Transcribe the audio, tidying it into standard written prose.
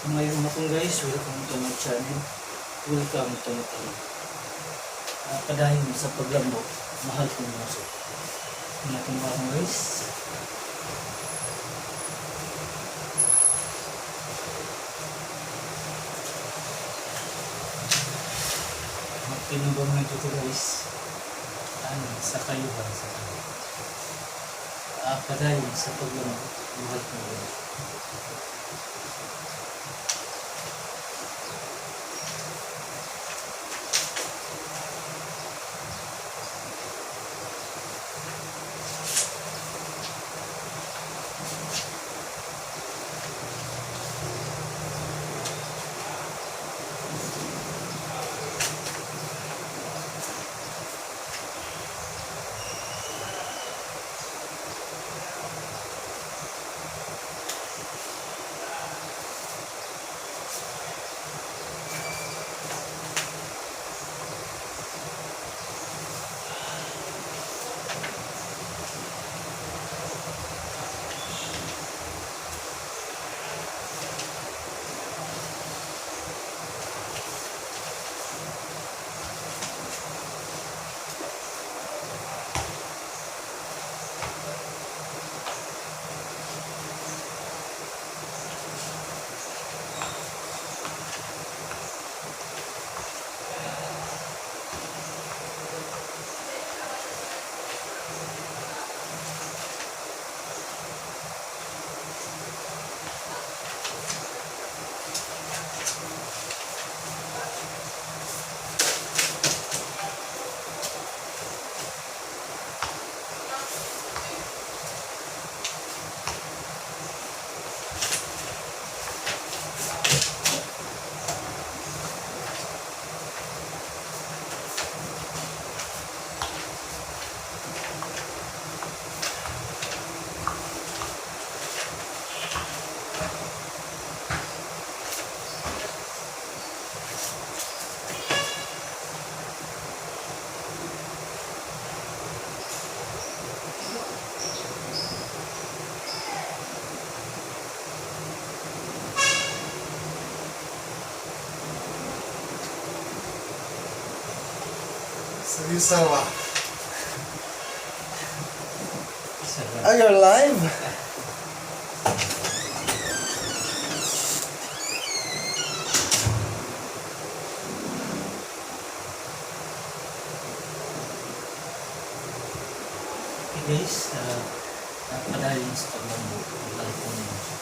Ngayon na po guys, welcome to my channel. Welcome to my channel. Padahin sa paglambo, mahal kong maso. Mga tumbang guys. Magpinumbang na ito guys. Sa kayuhan sa kanya. Padahin sa paglambo, mahal kong maso. Sawa. Are you live? Okay guys, padahin sa paglambo, mahal kong maso.